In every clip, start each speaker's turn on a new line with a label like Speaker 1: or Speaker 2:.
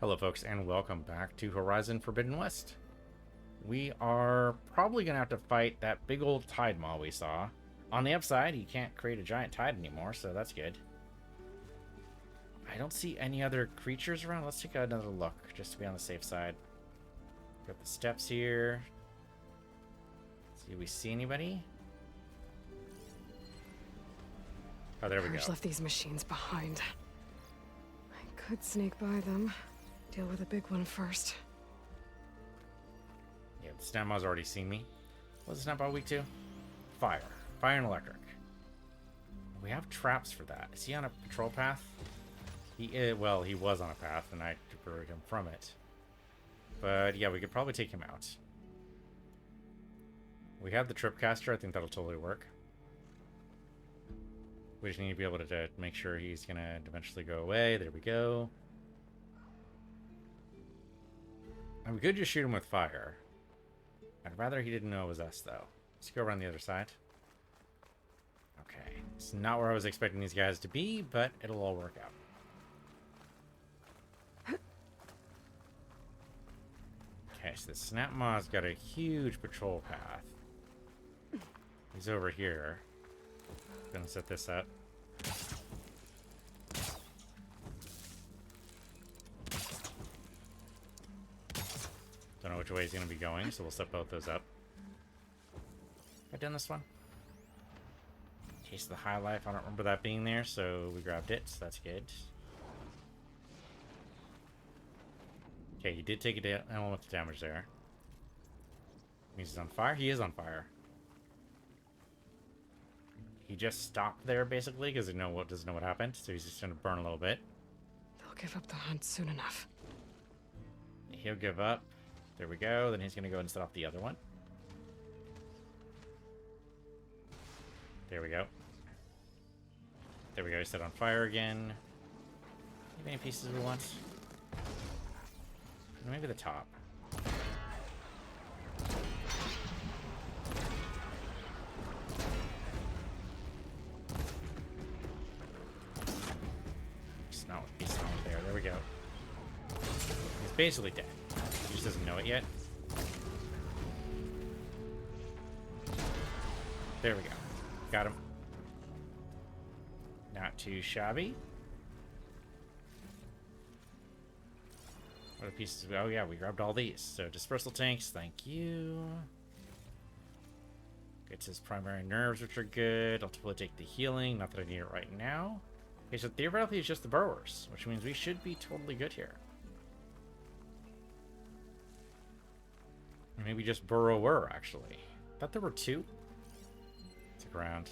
Speaker 1: Hello folks and welcome back to Horizon Forbidden West. We are probably going to have to fight that big old tide maw we saw. On the upside, you can't create a giant tide anymore, so that's good. I don't see any other creatures around. Let's take another look, just to be on the safe side. Got the steps here. See if we see anybody. Oh, there we go.
Speaker 2: Courage left these machines behind. I could sneak by them. Deal with the big one first.
Speaker 1: Yeah, the Snapmaw's already seen me. What's the Snapmaw weak to? Fire. Fire and electric. We have traps for that. Is he on a patrol path? Well, he was on a path, and I diverted him from it. But yeah, we could probably take him out. We have the Tripcaster. I think that'll totally work. We just need to be able to make sure he's going to eventually go away. There we go. And we could just shoot him with fire. I'd rather he didn't know it was us, though. Let's go around the other side. Okay. It's not where I was expecting these guys to be, but it'll all work out. Okay, so the Snapmaw's got a huge patrol path. He's over here. Gonna set this up. Don't know which way he's gonna be going, so we'll set both those up. Have I done this one? Case of the High Life, I don't remember that being there, so we grabbed it, so that's good. Okay, he did take an element of damage there. He's on fire? He is on fire. He just stopped there, basically, because he doesn't know what happened, so he's just gonna burn a little bit.
Speaker 2: They'll give up the hunt soon enough.
Speaker 1: He'll give up. There we go. Then he's going to go and set off the other one. There we go. There we go. He set on fire again. Have any pieces we want? Maybe the top. It's not with pieces on there. There we go. He's basically dead. He just doesn't know it yet. There we go. Got him. Not too shabby. What are the pieces? Oh yeah, we grabbed all these. So dispersal tanks, thank you. Gets his primary nerves, which are good. I'll totally take the healing. Not that I need it right now. Okay, so theoretically it's just the burrowers, which means we should be totally good here. Or maybe just burrower, actually. Thought there were two. Stick around.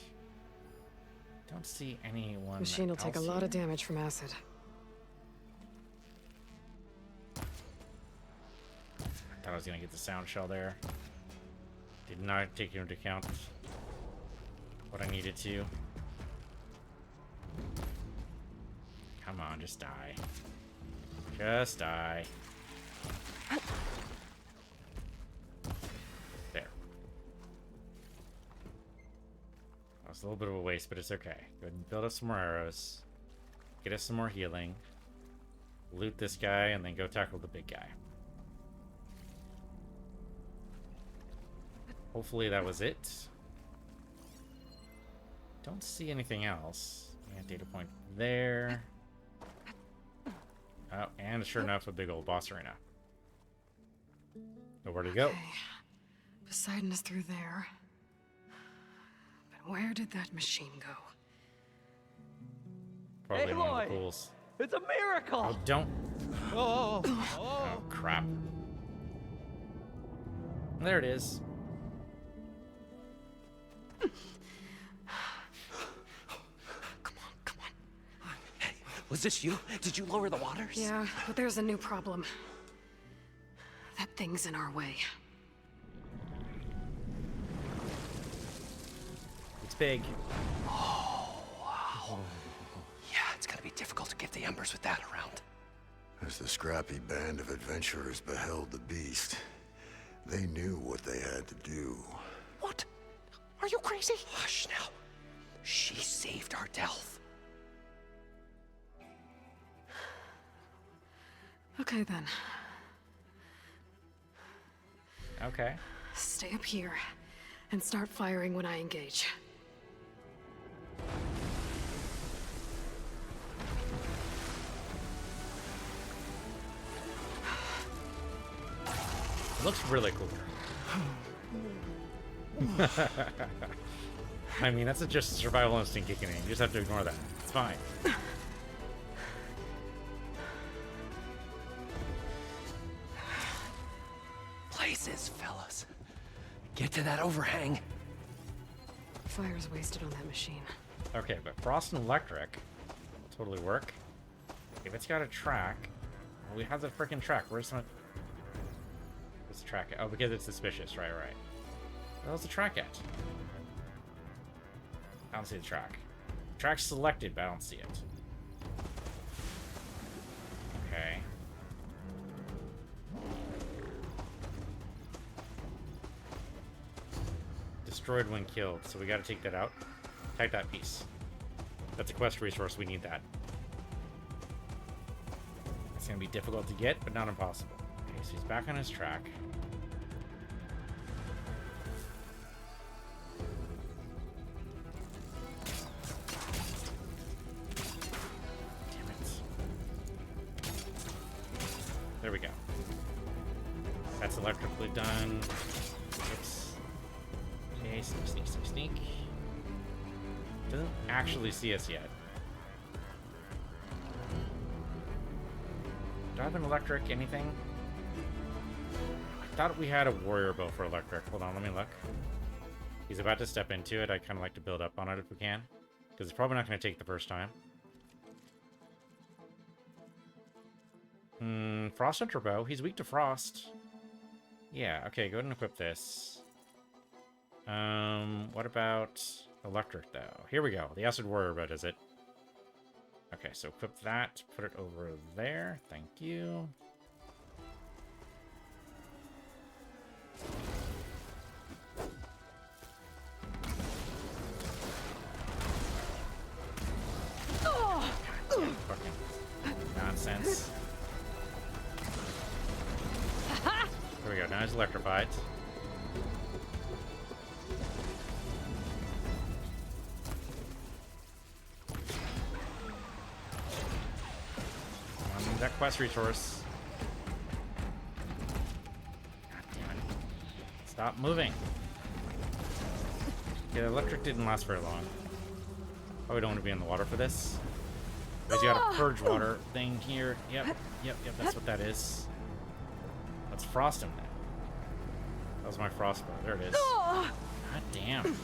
Speaker 1: Don't see anyone.
Speaker 2: Machine will take a lot of damage from acid.
Speaker 1: I thought I was gonna get the sound shell there. Did not take into account what I needed to. Come on, just die. Just die. There. That was a little bit of a waste, but it's okay. Go ahead and build us some more arrows. Get us some more healing. Loot this guy, and then go tackle the big guy. Hopefully that was it. Don't see anything else. Yeah, data point there. Oh, and sure enough, a big old boss arena. So where'd he go?
Speaker 2: Okay. Poseidon is through there. But where did that machine go?
Speaker 1: Probably in one of the
Speaker 3: Aloy!
Speaker 1: pools.
Speaker 3: It's a miracle!
Speaker 1: Oh, don't.
Speaker 3: Oh,
Speaker 1: Oh, crap. There it is.
Speaker 2: Come on.
Speaker 3: Hey, was this you? Did you lower the waters?
Speaker 2: Yeah, but there's a new problem. That thing's in our way.
Speaker 1: It's big.
Speaker 3: Oh, wow. Yeah, it's gonna be difficult to get the embers with that around.
Speaker 4: As the scrappy band of adventurers beheld the beast, they knew what they had to do.
Speaker 3: What? Are you crazy? Hush now. She saved our Delph.
Speaker 2: Okay then.
Speaker 1: Okay.
Speaker 2: Stay up here and start firing when I engage.
Speaker 1: It looks really cool. I mean, that's just a survival instinct kicking in. You just have to ignore that. It's fine.
Speaker 3: Places, fellas. Get to that overhang.
Speaker 2: Fire's wasted on that machine.
Speaker 1: Okay, but frost and electric will totally work. If it's got a track, well, we have the freaking track. Where's the track at? Oh, because it's suspicious. Right. Where's the track at? I don't see the track. Track's selected, but I don't see it. Okay. Destroyed when killed, so we gotta take that out. Take that piece. That's a quest resource, we need that. It's gonna be difficult to get, but not impossible. Okay, so he's back on his track. Damn it. There we go. That's electrically done. Oops. Okay, sneak. Doesn't actually see us yet. Do I have an electric anything? I thought we had a warrior bow for electric. Hold on, let me look. He's about to step into it. I kind of like to build up on it if we can. Because it's probably not going to take the first time. Frost Hunter bow. He's weak to frost. Yeah, okay, go ahead and equip this. What about electric, though? Here we go. The Acid Warrior bow does it. Okay, so equip that. Put it over there. Thank you. Goddamn fucking nonsense. There we go. Now he's electrified. That quest resource. God damn it. Stop moving. Yeah, the electric didn't last very long. Probably don't want to be in the water for this. Because you got a purge water thing here. Yep, that's what that is. Let's frost him then. That was my frost bow. There it is. God damn.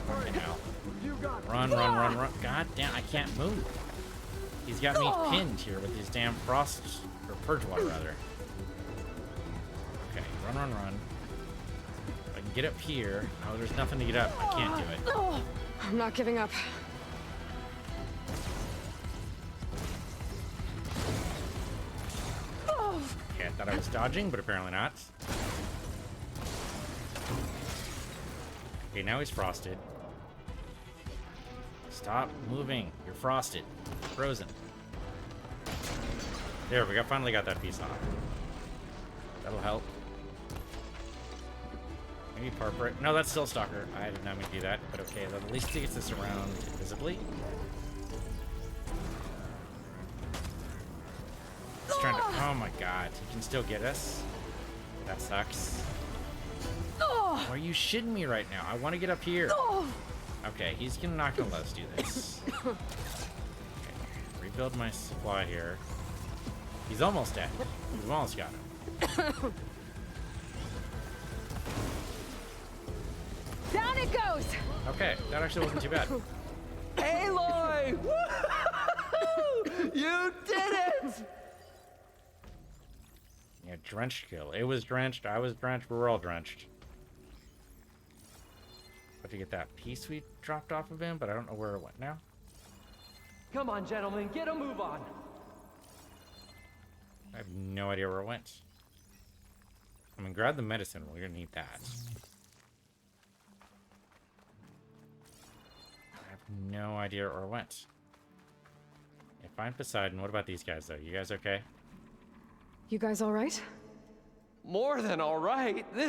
Speaker 1: Fucking hell. Run. God damn, I can't move. He's got me pinned here with his damn frost, or purge water, rather. Okay, run. If I can get up here. Oh, there's nothing to get up. I can't do it.
Speaker 2: I'm not giving up.
Speaker 1: Okay, I thought I was dodging, but apparently not. Okay, now he's frosted. Stop moving. You're frosted. Frozen. There, we finally got that piece off. That'll help. Maybe Parpret. No, that's still Stalker. I did not mean to do that, but okay. At least he gets this around invisibly. He's trying to... Oh my god. He can still get us. That sucks. Why are you shitting me right now? I want to get up here. Okay, he's not gonna let us do this. Okay, rebuild my supply here. He's almost dead. We've almost got him.
Speaker 2: Down it goes!
Speaker 1: Okay, that actually wasn't too bad.
Speaker 3: Aloy! Woo-hoo! You did it!
Speaker 1: Yeah, drenched kill. It was drenched, I was drenched, we were all drenched. Have to get that piece we dropped off of him, but I don't know where it went now.
Speaker 5: Come on, gentlemen, get a move on.
Speaker 1: I have no idea where it went. I mean, grab the medicine. We're gonna need that. I have no idea where it went. fine Poseidon. What about these guys, though? You guys okay?
Speaker 2: You guys all right?
Speaker 5: More than all right. We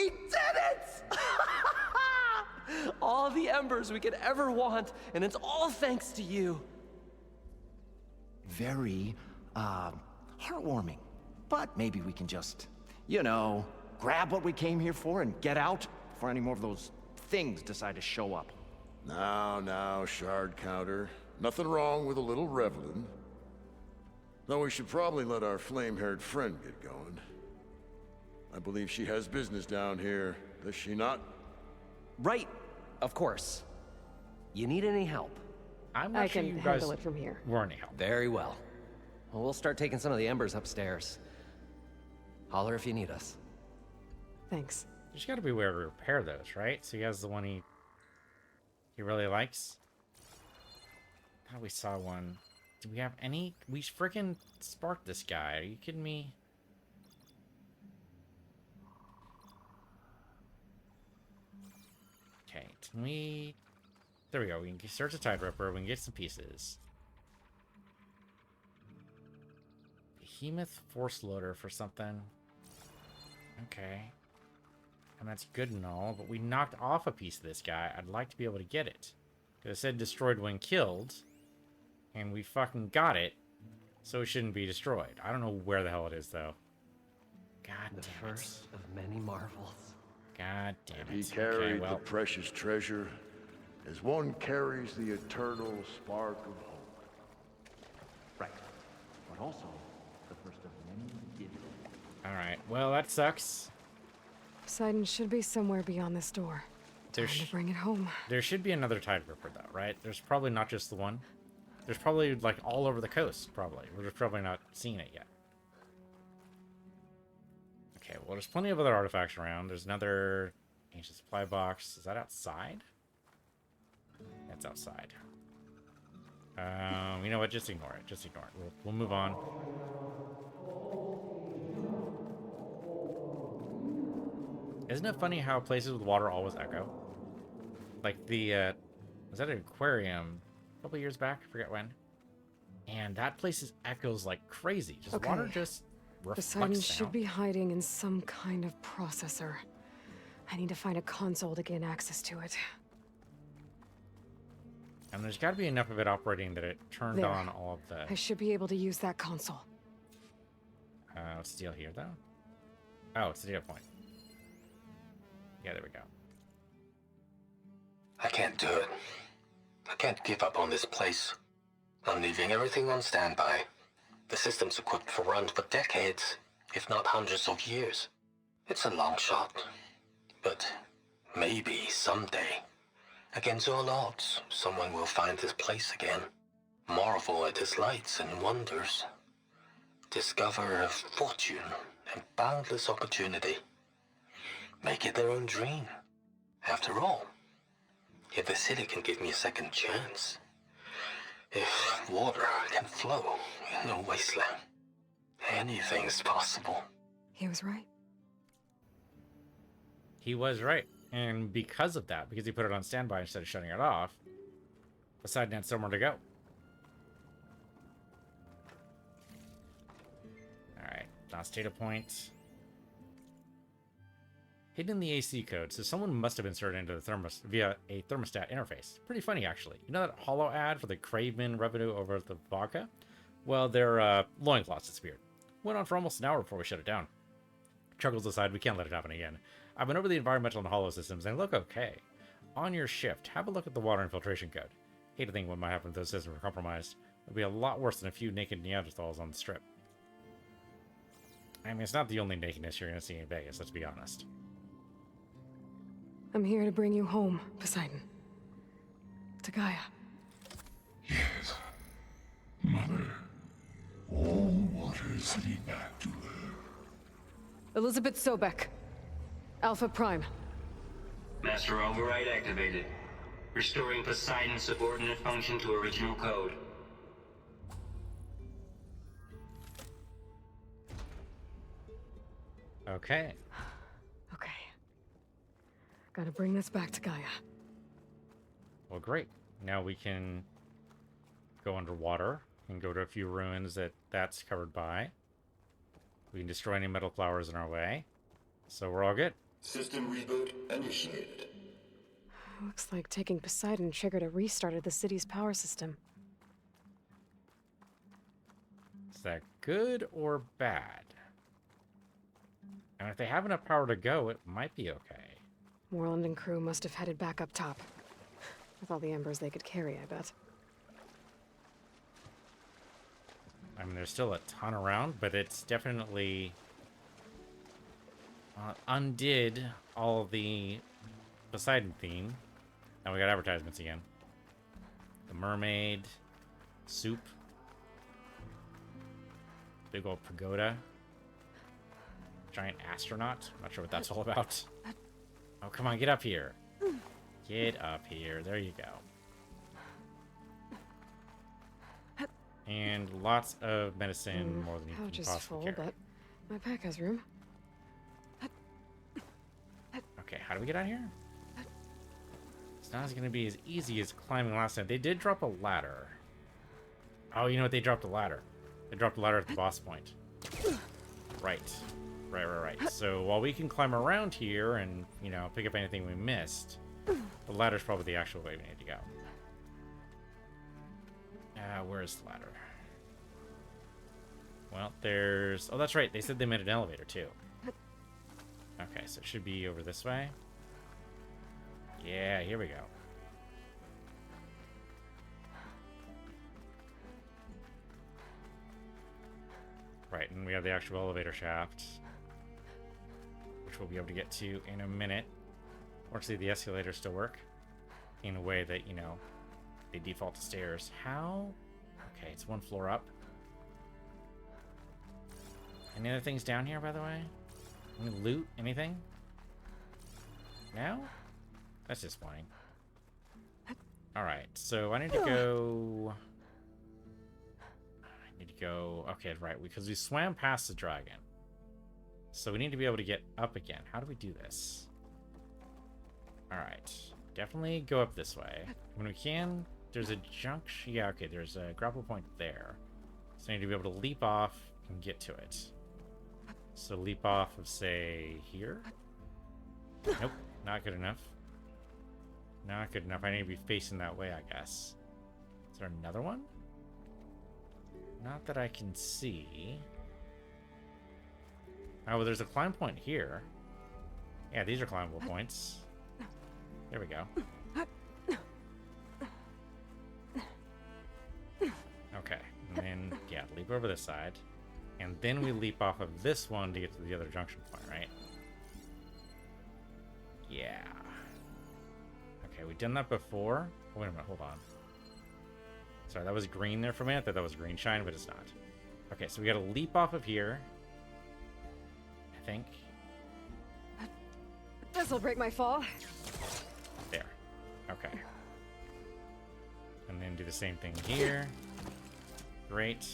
Speaker 5: did it! All the embers we could ever want, and it's all thanks to you.
Speaker 3: Very, heartwarming. But maybe we can just, you know, grab what we came here for and get out before any more of those things decide to show up.
Speaker 4: Now, shard counter. Nothing wrong with a little reveling. Though we should probably let our flame-haired friend get going. I believe she has business down here, does she not?
Speaker 5: Right, of course. You need any help?
Speaker 1: I'm not
Speaker 2: I
Speaker 1: sure
Speaker 2: can
Speaker 1: you guys
Speaker 2: handle it from here.
Speaker 1: were any help.
Speaker 5: Very well. Well, we'll start taking some of the embers upstairs. Holler if you need us.
Speaker 2: Thanks.
Speaker 1: There's got to be a way to repair those, right? So he has the one he really likes. Thought we saw one. Do we have any? We freaking sparked this guy. Are you kidding me? Okay, can we... There we go. We can search the Tideripper. We can get some pieces. Behemoth force loader for something. Okay. And that's good and all, but we knocked off a piece of this guy. I'd like to be able to get it. Because it said destroyed when killed. And we fucking got it. So it shouldn't be destroyed. I don't know where the hell it is, though. God
Speaker 5: The
Speaker 1: damn it.
Speaker 5: first of many marvels.
Speaker 1: God damn it.
Speaker 4: He carried
Speaker 1: Okay, well,
Speaker 4: the precious treasure as one carries the eternal spark of hope.
Speaker 3: Right. But also, the first of many gifts.
Speaker 1: alright. Well, that sucks.
Speaker 2: Poseidon should be somewhere beyond this door. Time
Speaker 1: There's-
Speaker 2: to bring it home.
Speaker 1: There should be another Tideripper, though, right? There's probably not just the one. There's probably, like, all over the coast, probably. We're just probably not seeing it yet. Okay, well, there's plenty of other artifacts around. There's another ancient supply box. Is that outside? That's outside. You know what? Just ignore it. Just ignore it. We'll move on. Isn't it funny how places with water always echo? Like the, was that an aquarium a couple years back? I forget when. And that place is echoes like crazy. Just
Speaker 2: Okay.
Speaker 1: water just reflects
Speaker 2: Poseidon
Speaker 1: sound.
Speaker 2: should be hiding in some kind of processor. I need to find a console to gain access to it.
Speaker 1: And there's got to be enough of it operating that it turned
Speaker 2: There.
Speaker 1: on all of the...
Speaker 2: I should be able to use that console.
Speaker 1: What's the deal here, though? Oh, it's the data point. Yeah, there we go.
Speaker 6: I can't do it. I can't give up on this place. I'm leaving everything on standby. The system's equipped for runs for decades, if not hundreds of years. It's a long shot. But maybe someday, against all odds, someone will find this place again. Marvel at its lights and wonders. Discover a fortune and boundless opportunity. Make it their own dream. After all, if the city can give me a second chance, if water can flow in a wasteland, anything's possible.
Speaker 2: He was right.
Speaker 1: He was right. And because of that, because he put it on standby instead of shutting it off, Poseidon had somewhere to go. Alright, last data point. Hidden in the AC code, so someone must have inserted into the via a thermostat interface. Pretty funny, actually. You know that holo ad for the Craven revenue over at the vodka? Well, their loincloths disappeared. Went on for almost an hour before we shut it down. Chuckles aside, we can't let it happen again. I've been over the environmental and holo systems, and they look okay. On your shift, have a look at the water infiltration code. Hate to think what might happen if those systems were compromised. It'd be a lot worse than a few naked Neanderthals on the strip. I mean, it's not the only nakedness you're going to see in Vegas, let's be honest.
Speaker 2: I'm here to bring you home, Poseidon. To Gaia.
Speaker 7: Yes. Mother, all waters lead back to her.
Speaker 2: Elizabeth Sobek. Alpha Prime.
Speaker 8: Master override activated. Restoring Poseidon's subordinate function to original code.
Speaker 1: Okay.
Speaker 2: Okay. Gotta bring this back to Gaia.
Speaker 1: Well, great. Now we can go underwater and go to a few ruins that's covered by. We can destroy any metal flowers in our way. So we're all good.
Speaker 7: System reboot initiated.
Speaker 2: Looks like taking Poseidon triggered a restart of the city's power system.
Speaker 1: Is that good or bad? And if they have enough power to go, it might be okay.
Speaker 2: Moreland and crew must have headed back up top. With all the embers they could carry, I bet.
Speaker 1: I mean, there's still a ton around, but it's definitely undid all the Poseidon theme. Now we got advertisements again. The mermaid, soup, big old pagoda, giant astronaut. Not sure what that's all about. Oh, come on, get up here. Get up here. There you go. And lots of medicine, more than you
Speaker 2: Pouch
Speaker 1: can
Speaker 2: is
Speaker 1: possibly
Speaker 2: full,
Speaker 1: carry.
Speaker 2: but my pack has room.
Speaker 1: Okay, how do we get out here? It's not going to be as easy as climbing last time. They did drop a ladder. Oh, you know what? They dropped a ladder. They dropped a ladder at the boss point. Right. Right. So while we can climb around here and, you know, pick up anything we missed, the ladder's probably the actual way we need to go. Where's the ladder? Well, there's... Oh, that's right. They said they made an elevator, too. Okay, so it should be over this way. Yeah, here we go. Right, and we have the actual elevator shaft, which we'll be able to get to in a minute. Fortunately, the escalators still work in a way that, you know, they default to stairs. How? Okay, it's one floor up. Any other things down here, by the way? Any loot? Anything? No? That's disappointing. Alright, so I need to go... Okay, right, because we swam past the dragon. So we need to be able to get up again. How do we do this? Alright. Definitely go up this way. When we can, there's a junction. Yeah, okay, there's a grapple point there. So I need to be able to leap off and get to it. So leap off of, say, here? Nope, not good enough. Not good enough. I need to be facing that way, I guess. Is there another one? Not that I can see. Oh, well, there's a climb point here. Yeah, these are climbable points. There we go. Okay, and then, yeah, leap over this side. And then we leap off of this one to get to the other junction point, right? Yeah. Okay, we've done that before. Oh, wait a minute, hold on. Sorry, that was green there for a minute. I thought that was green shine, but it's not. Okay, so we gotta leap off of here. I think.
Speaker 2: This'll break my fall.
Speaker 1: There. Okay. And then do the same thing here. Great.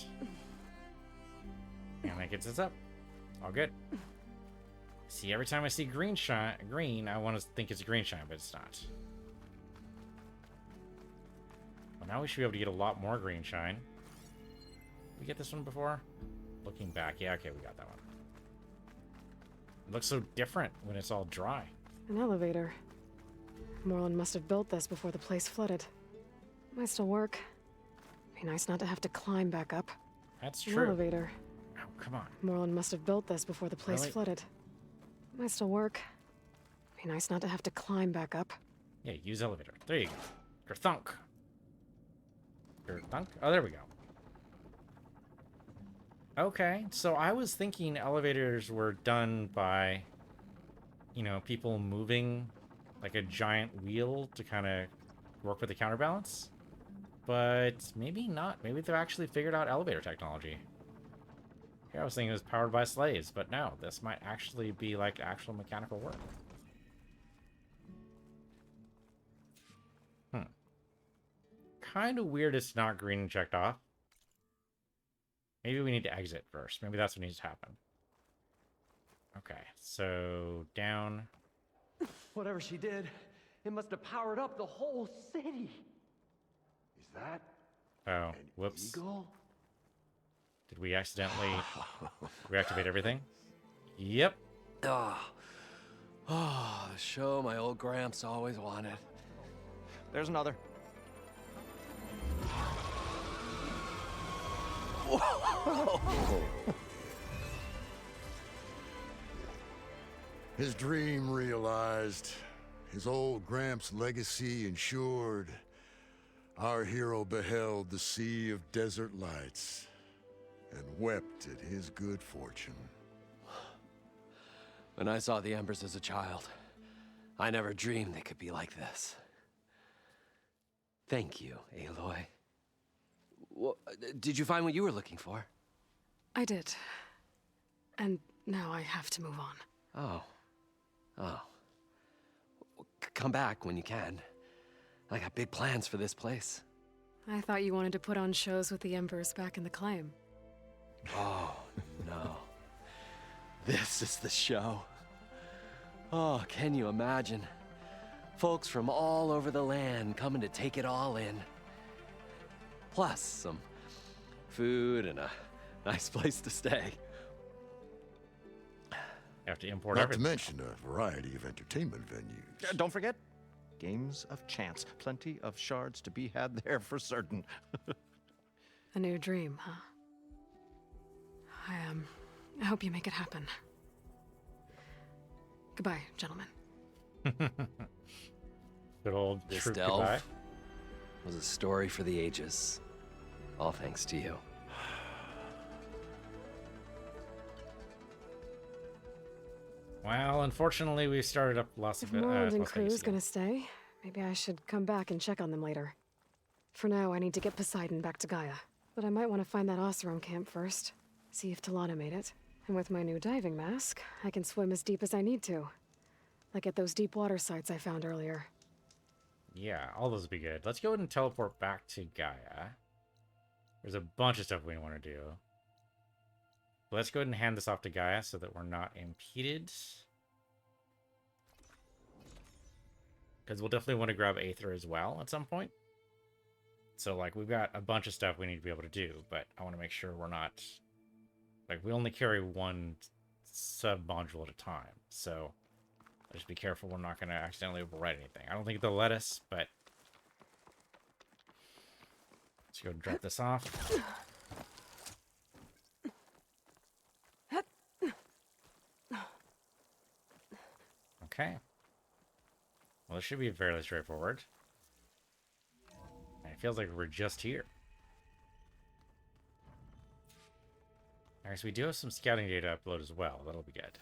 Speaker 1: And that gets us up. All good. See, every time I see green, I want to think it's a green shine, but it's not. Well, now we should be able to get a lot more green shine. Did we get this one before? Looking back, yeah, okay, we got that one. It looks so different when it's all dry.
Speaker 2: An elevator. Moreland must have built this before the place flooded. Might still work. Be nice not to have to climb back up.
Speaker 1: That's
Speaker 2: An
Speaker 1: true.
Speaker 2: elevator.
Speaker 1: Oh, come on.
Speaker 2: Moreland must have built this before the place
Speaker 1: Really?
Speaker 2: flooded. Might still work. Be nice not to have to climb back up.
Speaker 1: Yeah, use elevator. There you go. Gerthunk. Gerthunk? Oh, there we go. Okay, so I was thinking elevators were done by, you know, people moving like a giant wheel to kind of work with the counterbalance. But maybe not. Maybe they've actually figured out elevator technology. Here I was thinking it was powered by slaves, but no, this might actually be like actual mechanical work. Kind of weird it's not green and checked off. Maybe we need to exit first. Maybe that's what needs to happen. Okay, so down.
Speaker 5: Whatever she did, it must have powered up the whole city.
Speaker 7: Is that
Speaker 1: Oh.
Speaker 7: an
Speaker 1: Whoops.
Speaker 3: Eagle?
Speaker 1: Did we accidentally reactivate everything? Yep.
Speaker 5: Ah. Oh, the show my old Gramps always wanted.
Speaker 3: There's another.
Speaker 4: His dream realized, his old Gramps' legacy ensured. Our hero beheld the sea of desert lights and wept at his good fortune.
Speaker 5: When I saw the embers as a child, I never dreamed they could be like this. Thank you, Aloy. Did you find what you were looking for?
Speaker 2: I did. And now I have to move on.
Speaker 5: Oh. Oh. Come back when you can. I got big plans for this place.
Speaker 2: I thought you wanted to put on shows with the Embers back in the claim.
Speaker 5: Oh, no. This is the show. Oh, can you imagine? Folks from all over the land coming to take it all in. Plus some food and a nice place to stay.
Speaker 1: Have to import
Speaker 4: Not
Speaker 1: everything.
Speaker 4: to mention a variety of entertainment venues.
Speaker 3: Don't forget, games of chance. Plenty of shards to be had there for certain.
Speaker 2: A new dream, huh? I hope you make it happen. Goodbye, gentlemen.
Speaker 1: Good old
Speaker 5: This
Speaker 1: troop
Speaker 5: delve
Speaker 1: goodbye.
Speaker 5: was a story for the ages. All thanks to you.
Speaker 1: Well, unfortunately, we started up lots
Speaker 2: If
Speaker 1: of
Speaker 2: Morland and
Speaker 1: Las
Speaker 2: crew
Speaker 1: Vegas
Speaker 2: is
Speaker 1: again.
Speaker 2: gonna stay, maybe I should come back and check on them later. For now, I need to get Poseidon back to Gaia. But I might want to find that Oseram camp first. See if Talana made it. And with my new diving mask, I can swim as deep as I need to. Like at those deep water sites I found earlier.
Speaker 1: Yeah, all those would be good. Let's go ahead and teleport back to Gaia. There's a bunch of stuff we want to do. Let's go ahead and hand this off to Gaia so that we're not impeded. Because we'll definitely want to grab Aether as well at some point. So, like, we've got a bunch of stuff we need to be able to do, but I want to make sure we're not... Like, we only carry one sub-module at a time, so... Just be careful we're not going to accidentally overwrite anything. I don't think they'll let us, but... Let's go drop this off. Okay. Well, this should be fairly straightforward. And it feels like we're just here. Alright, so we do have some scouting data to upload as well. That'll be good.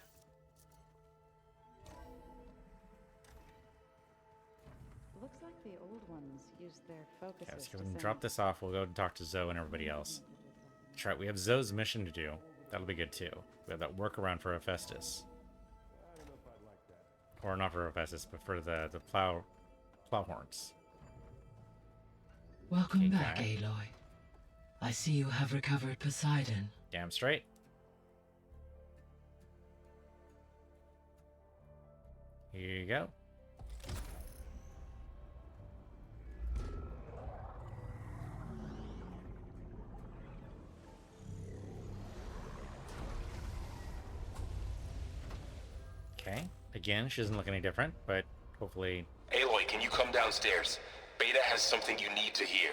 Speaker 9: Looks like the old ones used their focus.
Speaker 1: Okay, let's go ahead and drop this off. We'll go and talk to Zoe and everybody else. That's right, we have Zoe's mission to do. That'll be good too. We have that workaround for Hephaestus. Or not for Hephaestus, but for the plow horns.
Speaker 10: Welcome back,
Speaker 1: Okay.
Speaker 10: Aloy. I see you have recovered Poseidon.
Speaker 1: Damn straight. Here you go. Okay. Again, she doesn't look any different, but hopefully...
Speaker 11: Aloy, can you come downstairs? Beta has something you need to hear.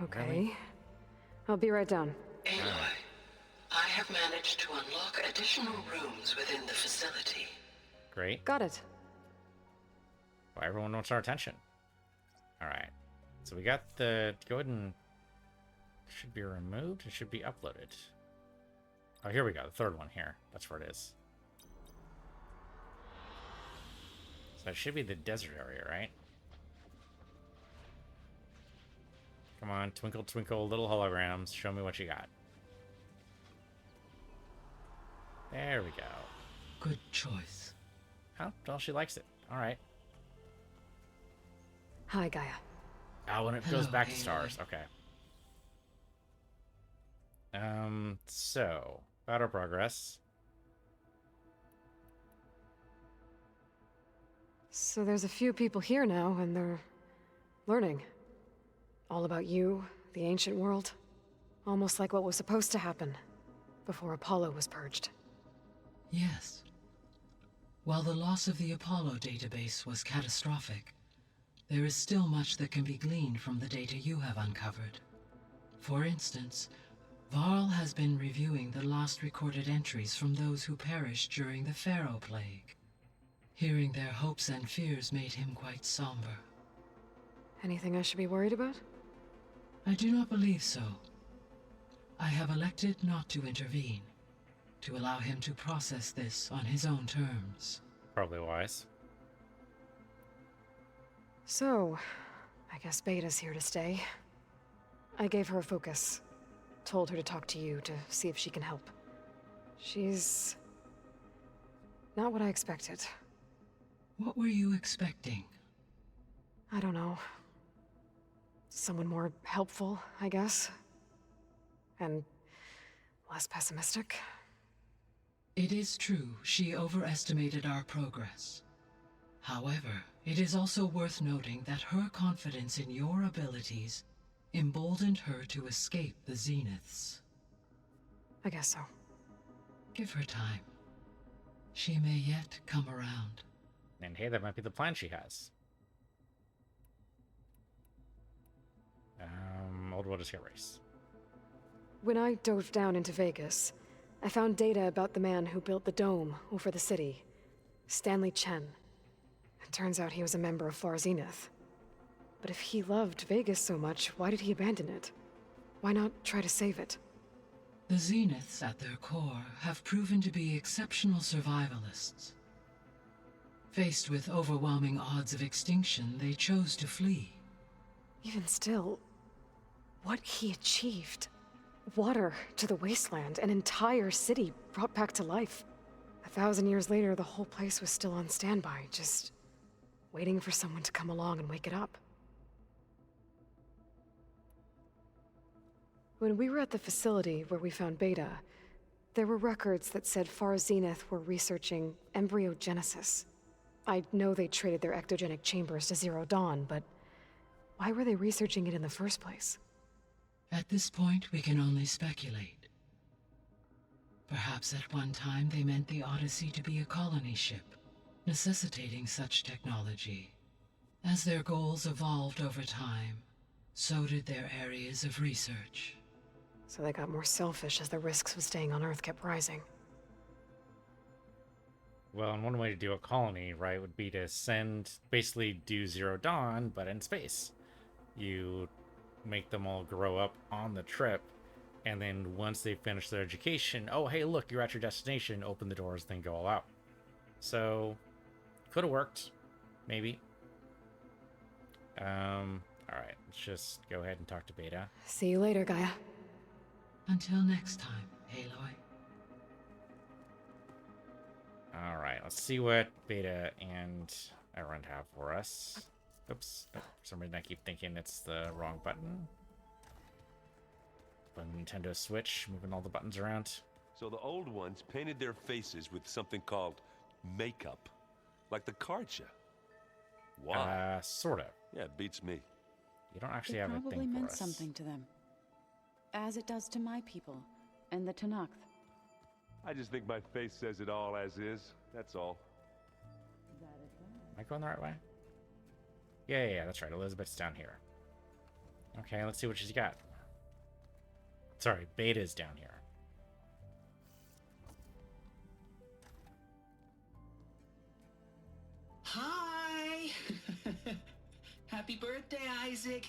Speaker 2: Okay.
Speaker 1: Really?
Speaker 2: I'll be right down.
Speaker 10: Aloy, I have managed to unlock additional rooms within the facility.
Speaker 1: Great.
Speaker 2: Got it.
Speaker 1: Well, everyone wants our attention. Alright. So we got the... Go ahead and... Should be removed. It should be uploaded. Oh, here we go. The third one here. That's where it is. So that should be the desert area, right? Come on, twinkle, twinkle, little holograms. Show me what you got. There we go.
Speaker 10: Good choice.
Speaker 1: Oh, well, she likes it. All right.
Speaker 2: Hi, Gaia.
Speaker 1: Oh, when it goes
Speaker 10: Hello,
Speaker 1: back to
Speaker 10: Aloy.
Speaker 1: stars. Okay. So, about our progress.
Speaker 2: So there's a few people here now, and they're learning. All about you The ancient world. Almost like what was supposed to happen before Apollo was purged.
Speaker 12: Yes. While the loss of the Apollo database was catastrophic, there is still much that can be gleaned from the data you have uncovered. For instance, Varl has been reviewing the last recorded entries from those who perished during the Pharaoh Plague. Hearing their hopes and fears made him quite somber.
Speaker 2: Anything I should be worried about?
Speaker 12: I do not believe so. I have elected not to intervene, to allow him to process this on his own terms.
Speaker 1: Probably wise.
Speaker 2: So, I guess Beta's here to stay. I gave her a focus. Told her to talk to you to see if she can help. She's not what I expected.
Speaker 12: What were you expecting?
Speaker 2: I don't know. Someone more helpful, I guess. And less pessimistic.
Speaker 12: It is true, she overestimated our progress. However, it is also worth noting that her confidence in your abilities emboldened her to escape the Zeniths.
Speaker 2: I guess so.
Speaker 12: Give her time. She may yet come around.
Speaker 1: And hey, that might be the plan she has. Old World Discoveries.
Speaker 2: When I dove down into Vegas, I found data about the man who built the dome over the city, Stanley Chen. It turns out he was a member of Far Zenith. But if he loved Vegas so much, why did he abandon it? Why not try to save it?
Speaker 12: The Zeniths, at their core, have proven to be exceptional survivalists. Faced with overwhelming odds of extinction, they chose to flee.
Speaker 2: Even still, what he achieved. Water to the wasteland, an entire city brought back to life. 1,000 years later, the whole place was still on standby, just waiting for someone to come along and wake it up. When we were at the facility where we found Beta, there were records that said Far Zenith were researching embryogenesis. I know they traded their ectogenic chambers to Zero Dawn, but why were they researching it in the first place?
Speaker 12: At this point, we can only speculate. Perhaps at one time they meant the Odyssey to be a colony ship, necessitating such technology. As their goals evolved over time, so did their areas of research.
Speaker 2: So they got more selfish as the risks of staying on Earth kept rising.
Speaker 1: Well, and one way to do a colony, right, would be to basically do Zero Dawn, but in space. You make them all grow up on the trip, and then once they finish their education, oh, hey, look, you're at your destination, open the doors, then go all out. So, could have worked. Maybe. Alright, let's just go ahead and talk to Beta.
Speaker 2: See you later, Gaia.
Speaker 12: Until next time, Aloy.
Speaker 1: Alright, let's see what Beta and Erend have for us. Oops. Oh, for some reason I keep thinking it's the wrong button. But Nintendo Switch, moving all the buttons around.
Speaker 13: So the old ones painted their faces with something called makeup. Like the card show. Why?
Speaker 1: Sort of.
Speaker 13: Yeah, it beats me.
Speaker 1: You don't actually
Speaker 9: it
Speaker 1: have a
Speaker 9: probably
Speaker 1: thing for
Speaker 9: meant
Speaker 1: us.
Speaker 9: something to them. As it does to my people, and the Tanakh.
Speaker 13: I just think my face says it all as is. That's all.
Speaker 1: Am I going the right way? Yeah, that's right. Elizabeth's down here. Okay, let's see what she's got. Sorry, Beta's down here.
Speaker 14: Hi! Happy birthday, Isaac.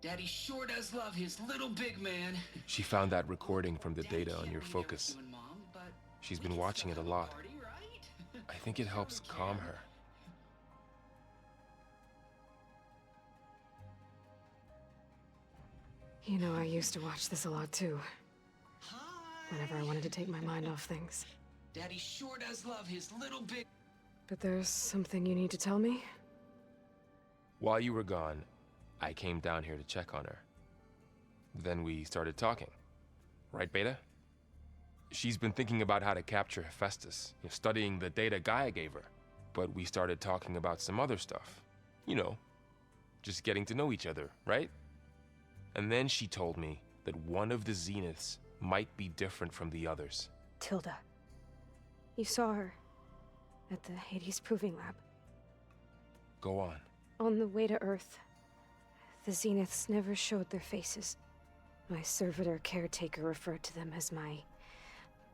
Speaker 14: Daddy sure does love his little big man.
Speaker 11: She found that recording from the data on your focus. She's been watching it a lot. I think it helps calm her.
Speaker 2: You know, I used to watch this a lot too. Whenever I wanted to take my mind off things.
Speaker 14: Daddy sure does love his little big...
Speaker 2: But there's something you need to tell me?
Speaker 11: While you were gone, I came down here to check on her. Then we started talking. Right, Beta? She's been thinking about how to capture Hephaestus, studying the data Gaia gave her. But we started talking about some other stuff. You know, just getting to know each other, right? And then she told me that one of the Zeniths might be different from the others.
Speaker 15: Tilda. You saw her at the Hades Proving Lab.
Speaker 11: Go on.
Speaker 15: On the way to Earth, the Zeniths never showed their faces. My servitor caretaker referred to them as my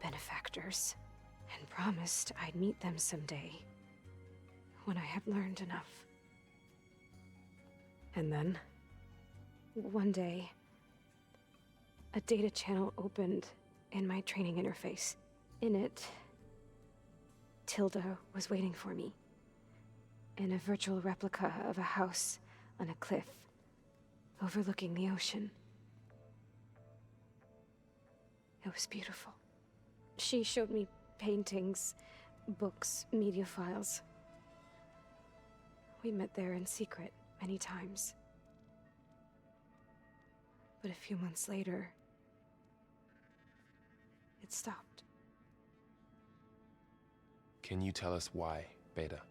Speaker 15: benefactors, and promised I'd meet them someday, when I had learned enough. And then, one day, a data channel opened in my training interface. In it, Tilda was waiting for me, in a virtual replica of a house on a cliff, overlooking the ocean. It was beautiful. She showed me paintings, books, media files. We met there in secret many times. But a few months later, it stopped.
Speaker 11: Can you tell us why, Beta?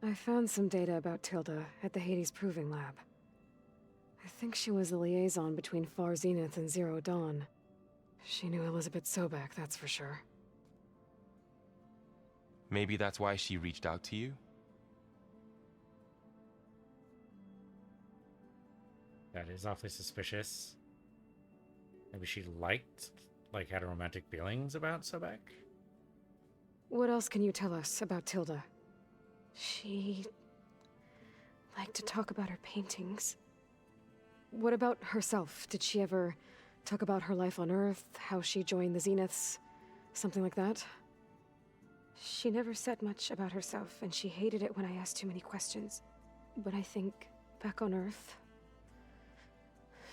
Speaker 2: I found some data about Tilda at the Hades Proving Lab. I think she was a liaison between Far Zenith and Zero Dawn. She knew Elizabeth Sobek, that's for sure.
Speaker 11: Maybe that's why she reached out to you?
Speaker 1: That is awfully suspicious. Maybe she had romantic feelings about Sobek?
Speaker 2: What else can you tell us about Tilda?
Speaker 15: She liked to talk about her paintings.
Speaker 2: What about herself? Did she ever talk about her life on Earth, how she joined the Zeniths, something like that?
Speaker 15: She never said much about herself, and she hated it when I asked too many questions. But I think, back on Earth,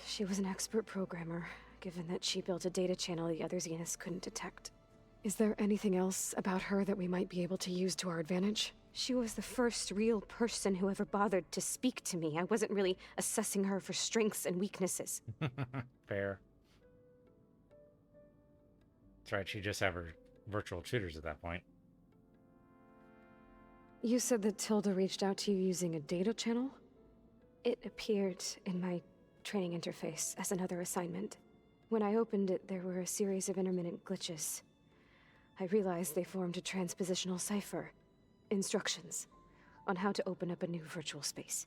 Speaker 15: she was an expert programmer, given that she built a data channel the other Zeniths couldn't detect.
Speaker 2: Is there anything else about her that we might be able to use to our advantage?
Speaker 15: She was the first real person who ever bothered to speak to me. I wasn't really assessing her for strengths and weaknesses.
Speaker 1: Fair. That's right, she just had her virtual tutors at that point.
Speaker 2: You said that Tilda reached out to you using a data channel?
Speaker 15: It appeared in my training interface as another assignment. When I opened it, there were a series of intermittent glitches. I realized they formed a transpositional cipher. Instructions on how to open up a new virtual space.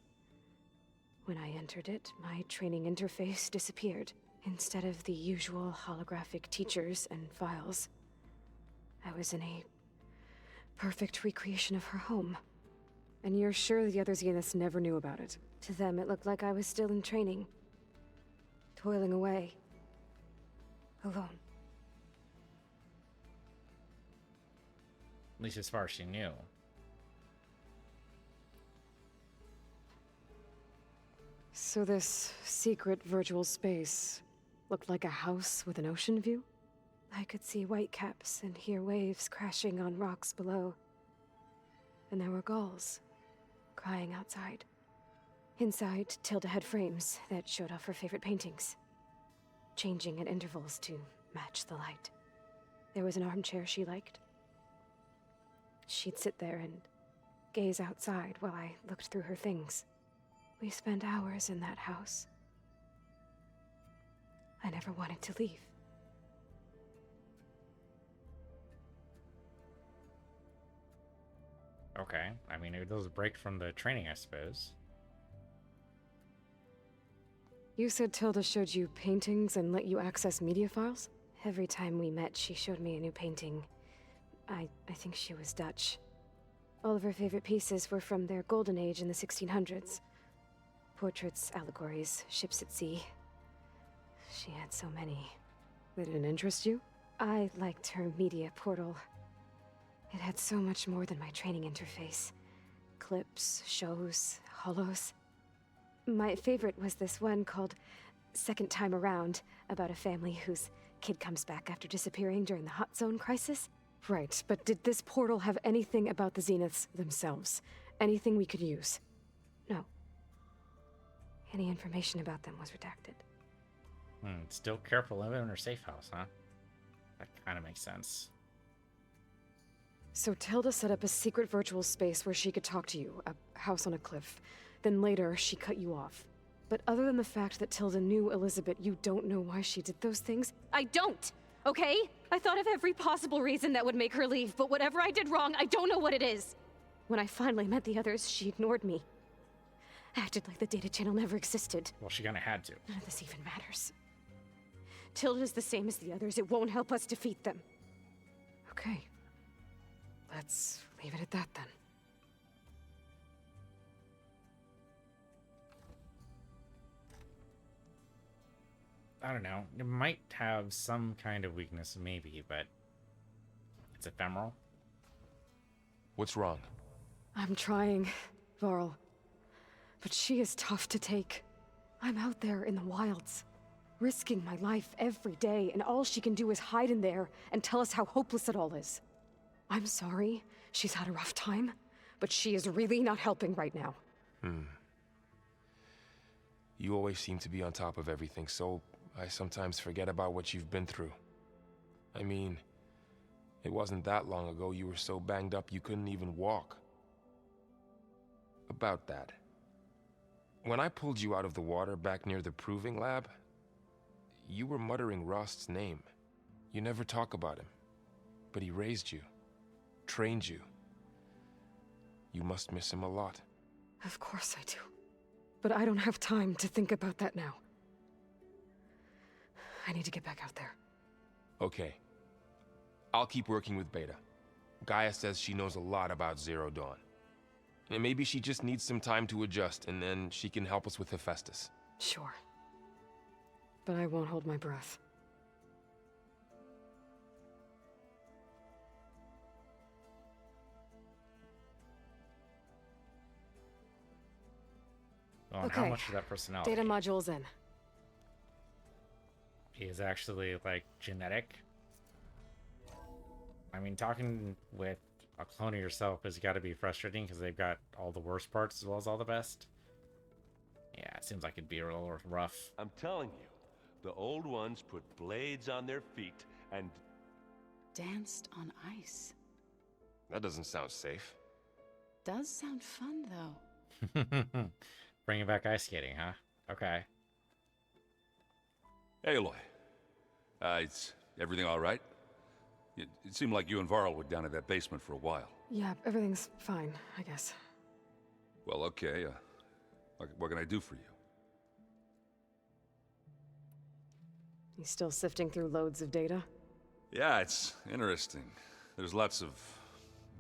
Speaker 15: When I entered it, my training interface disappeared. Instead of the usual holographic teachers and files, I was in a perfect recreation of her home.
Speaker 2: And you're sure the other Zeniths never knew about it?
Speaker 15: To them, it looked like I was still in training, toiling away, alone.
Speaker 1: At least as far as she knew.
Speaker 2: So this secret virtual space looked like a house with an ocean view?
Speaker 15: I could see whitecaps and hear waves crashing on rocks below. And there were gulls crying outside. Inside, Tilda had frames that showed off her favorite paintings, changing at intervals to match the light. There was an armchair she liked. She'd sit there and gaze outside while I looked through her things. We spent hours in that house. I never wanted to leave.
Speaker 1: Okay, I mean, it was a break from the training, I suppose.
Speaker 2: You said Tilda showed you paintings and let you access media files?
Speaker 15: Every time we met, she showed me a new painting. I think she was Dutch. All of her favorite pieces were from their golden age in the 1600s. Portraits, allegories, ships at sea. She had so many.
Speaker 2: They didn't interest you?
Speaker 15: I liked her media portal. It had so much more than my training interface. Clips, shows, holos. My favorite was this one called Second Time Around, about a family whose kid comes back after disappearing during the Hot Zone crisis.
Speaker 2: Right, but did this portal have anything about the Zeniths themselves? Anything we could use?
Speaker 15: No. Any information about them was redacted.
Speaker 1: Still careful living in her safe house, huh? That kind of makes sense.
Speaker 2: So Tilda set up a secret virtual space where she could talk to you, a house on a cliff. Then later, she cut you off. But other than the fact that Tilda knew Elizabeth, you don't know why she did those things?
Speaker 15: I don't! Okay? I thought of every possible reason that would make her leave, but whatever I did wrong, I don't know what it is. When I finally met the others, she ignored me. Acted like the data channel never existed.
Speaker 1: Well, she kinda had to.
Speaker 15: None of this even matters. Tilda's the same as the others. It won't help us defeat them.
Speaker 2: Okay. Let's leave it at that then.
Speaker 1: I don't know. It might have some kind of weakness, maybe, but it's ephemeral.
Speaker 11: What's wrong?
Speaker 2: I'm trying, Varl. But she is tough to take. I'm out there in the wilds, risking my life every day, and all she can do is hide in there and tell us how hopeless it all is. I'm sorry, she's had a rough time, but she is really not helping right now.
Speaker 11: You always seem to be on top of everything, so I sometimes forget about what you've been through. I mean, it wasn't that long ago you were so banged up you couldn't even walk. About that. When I pulled you out of the water back near the proving lab, you were muttering Rost's name. You never talk about him, but he raised you, trained you. You must miss him a lot.
Speaker 2: Of course I do. But I don't have time to think about that now. I need to get back out there.
Speaker 11: Okay. I'll keep working with Beta. Gaia says she knows a lot about Zero Dawn. And maybe she just needs some time to adjust, and then she can help us with Hephaestus.
Speaker 2: Sure. But I won't hold my breath.
Speaker 1: Well, and how much of that personality
Speaker 2: Data module's in.
Speaker 1: is actually, like, genetic? I mean, talking with a clone of yourself has got to be frustrating because they've got all the worst parts as well as all the best. Yeah, it seems like it'd be a little rough.
Speaker 13: I'm telling you, the old ones put blades on their feet and...
Speaker 9: Danced on ice.
Speaker 11: That doesn't sound safe.
Speaker 9: Does sound fun, though.
Speaker 1: Bringing back ice skating, huh? Okay.
Speaker 16: Hey, Aloy. Is everything all right? It seemed like you and Varl were down in that basement for a while.
Speaker 2: Yeah, everything's fine, I guess.
Speaker 16: Well, okay. What can I do for you?
Speaker 2: You still sifting through loads of data?
Speaker 16: Yeah, it's interesting. There's lots of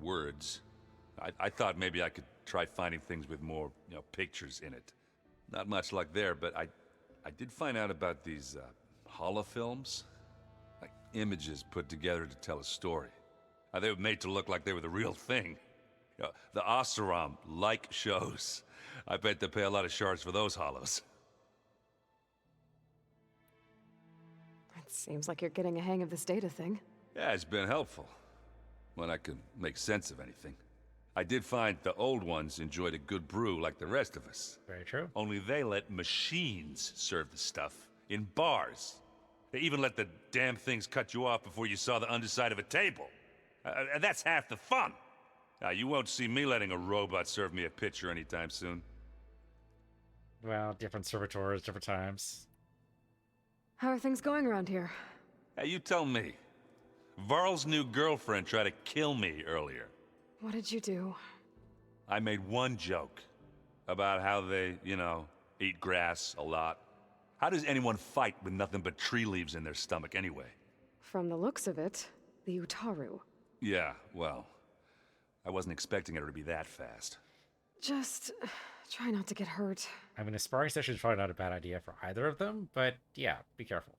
Speaker 16: words. I thought maybe I could try finding things with more, pictures in it. Not much luck there, but I did find out about these holofilms. Like images put together to tell a story. They were made to look like they were the real thing. The Oseram like shows. I bet they pay a lot of shards for those hollows.
Speaker 2: It seems like you're getting a hang of this data thing.
Speaker 16: Yeah, it's been helpful. When I can make sense of anything. I did find the old ones enjoyed a good brew like the rest of us.
Speaker 1: Very true.
Speaker 16: Only they let machines serve the stuff in bars. They even let the damn things cut you off before you saw the underside of a table. And that's half the fun. Now, you won't see me letting a robot serve me a pitcher anytime soon.
Speaker 1: Well, different servitors, different times.
Speaker 2: How are things going around here?
Speaker 16: Hey, you tell me. Varl's new girlfriend tried to kill me earlier.
Speaker 2: What did you do?
Speaker 16: I made one joke about how they, eat grass a lot. How does anyone fight with nothing but tree leaves in their stomach anyway?
Speaker 2: From the looks of it, the Utaru.
Speaker 16: Yeah, well, I wasn't expecting her to be that fast.
Speaker 2: Just try not to get hurt.
Speaker 1: I mean, a sparring session is probably not a bad idea for either of them, but yeah, be careful.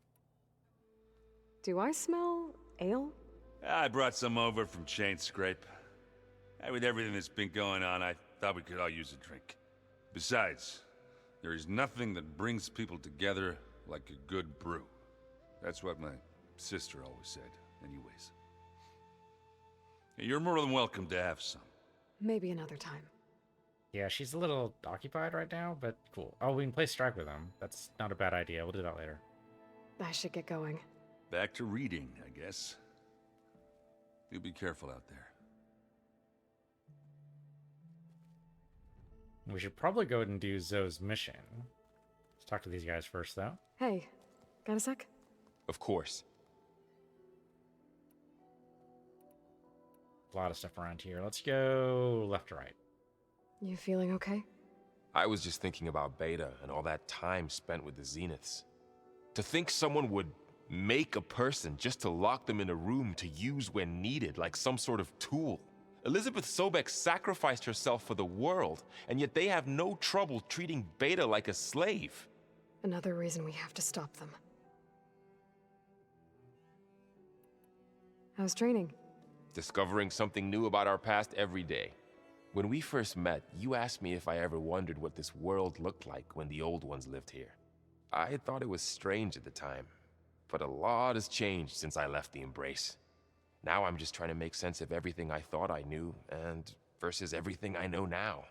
Speaker 2: Do I smell ale?
Speaker 16: I brought some over from Chain Scrape. With everything that's been going on, I thought we could all use a drink. Besides, there is nothing that brings people together like a good brew. That's what my sister always said, anyways. You're more than welcome to have some.
Speaker 2: Maybe another time.
Speaker 1: Yeah, she's a little occupied right now, but cool. Oh, we can play Strike with them. That's not a bad idea. We'll do that later.
Speaker 2: I should get going.
Speaker 16: Back to reading, I guess. You be careful out there.
Speaker 1: We should probably go ahead and do Zoe's mission. Let's talk to these guys first, though.
Speaker 2: Hey, got a sec?
Speaker 11: Of course.
Speaker 1: A lot of stuff around here. Let's go left to right.
Speaker 2: You feeling okay?
Speaker 11: I was just thinking about Beta and all that time spent with the Zeniths. To think someone would make a person just to lock them in a room to use when needed, like some sort of tool. Elizabeth Sobek sacrificed herself for the world, and yet they have no trouble treating Beta like a slave.
Speaker 2: Another reason we have to stop them. How's training?
Speaker 11: Discovering something new about our past every day. When we first met, you asked me if I ever wondered what this world looked like when the old ones lived here. I thought it was strange at the time, but a lot has changed since I left the Embrace. Now I'm just trying to make sense of everything I thought I knew, and versus everything I know now.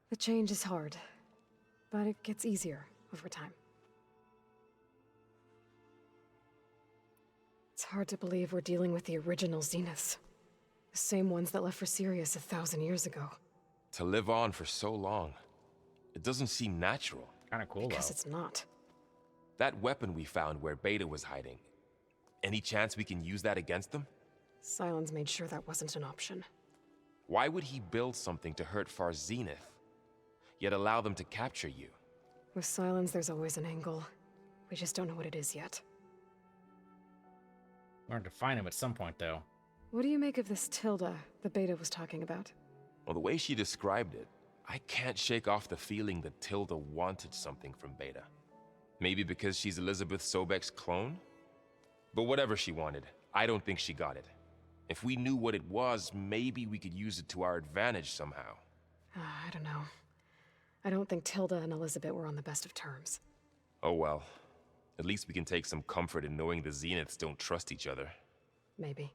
Speaker 2: The change is hard, but it gets easier over time. It's hard to believe we're dealing with the original Zeniths. The same ones that left for Sirius 1,000 years ago.
Speaker 11: To live on for so long, it doesn't seem natural.
Speaker 1: Kind of cool,
Speaker 2: Because
Speaker 1: though.
Speaker 2: it's not.
Speaker 11: That weapon we found where Beta was hiding, any chance we can use that against them?
Speaker 2: Sylens made sure that wasn't an option.
Speaker 11: Why would he build something to hurt Far's Zenith, yet allow them to capture you?
Speaker 2: With Sylens, there's always an angle. We just don't know what it is yet.
Speaker 1: We're going to find him at some point, though.
Speaker 2: What do you make of this Tilda the Beta was talking about?
Speaker 11: Well, the way she described it, I can't shake off the feeling that Tilda wanted something from Beta. Maybe because she's Elizabeth Sobek's clone? But whatever she wanted, I don't think she got it. If we knew what it was, maybe we could use it to our advantage somehow.
Speaker 2: I don't know. I don't think Tilda and Elizabeth were on the best of terms.
Speaker 11: Oh well. At least we can take some comfort in knowing the Zeniths don't trust each other.
Speaker 2: Maybe.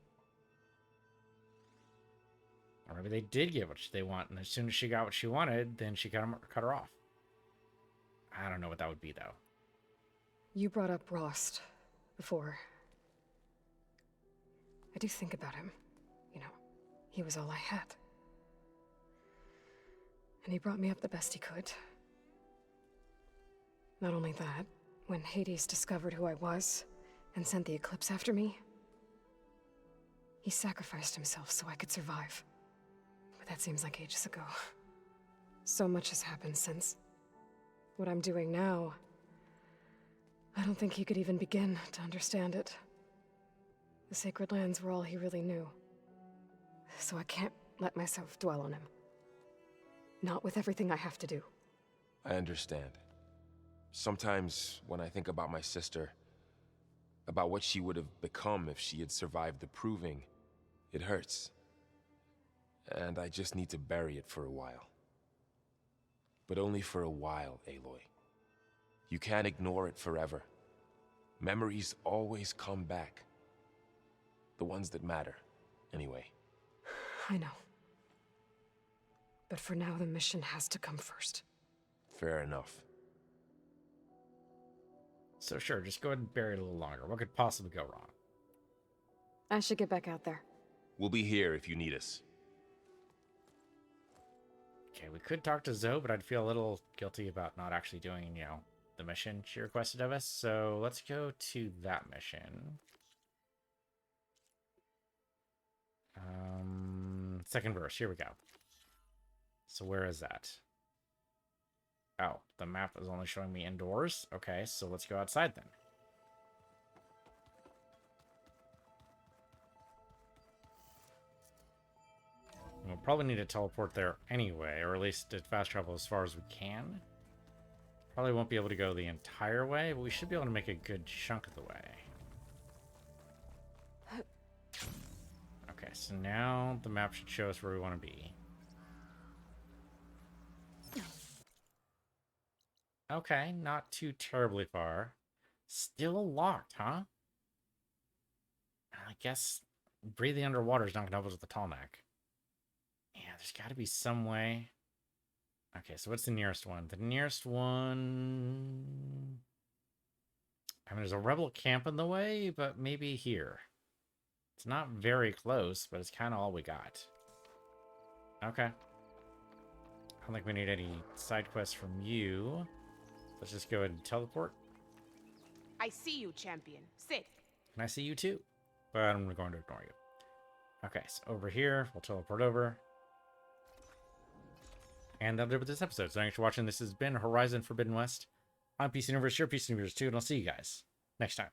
Speaker 1: Or maybe they did get what they want, and as soon as she got what she wanted, then she cut her off. I don't know what that would be, though.
Speaker 2: You brought up Rost before. I do think about him. You know, he was all I had. And he brought me up the best he could. Not only that, when Hades discovered who I was and sent the Eclipse after me, he sacrificed himself so I could survive. But that seems like ages ago. So much has happened since. What I'm doing now, I don't think he could even begin to understand it. The Sacred Lands were all he really knew. So I can't let myself dwell on him. Not with everything I have to do.
Speaker 11: I understand. Sometimes, when I think about my sister, about what she would have become if she had survived the Proving, it hurts. And I just need to bury it for a while. But only for a while, Aloy. You can't ignore it forever. Memories always come back. The ones that matter, anyway.
Speaker 2: I know. But for now, the mission has to come first.
Speaker 11: Fair enough.
Speaker 1: So sure, just go ahead and bury it a little longer. What could possibly go wrong?
Speaker 2: I should get back out there.
Speaker 11: We'll be here if you need us.
Speaker 1: Okay, we could talk to Zoe, but I'd feel a little guilty about not actually doing, the mission she requested of us. So let's go to that mission. Second verse, here we go. So where is that? Oh, the map is only showing me indoors. Okay, so let's go outside then. We'll probably need to teleport there anyway, or at least to fast travel as far as we can. Probably won't be able to go the entire way, but we should be able to make a good chunk of the way. Okay, so now the map should show us where we want to be. Okay, not too terribly far. Still locked, huh? I guess breathing underwater is not going to help us with the tall neck. Yeah, there's got to be some way. Okay, so what's the nearest one? The nearest one... I mean, there's a rebel camp in the way, but maybe here. It's not very close, but it's kind of all we got. Okay. don't think we need any side quests from you. Let's just go ahead and teleport.
Speaker 17: I see you, champion. Sit.
Speaker 1: And I see you too. But I'm going to ignore you. Okay, so over here, we'll teleport over. And that'll do it with this episode. So thanks for watching. This has been Horizon Forbidden West. I'm PC Universe, your PC Universe 2, and I'll see you guys next time.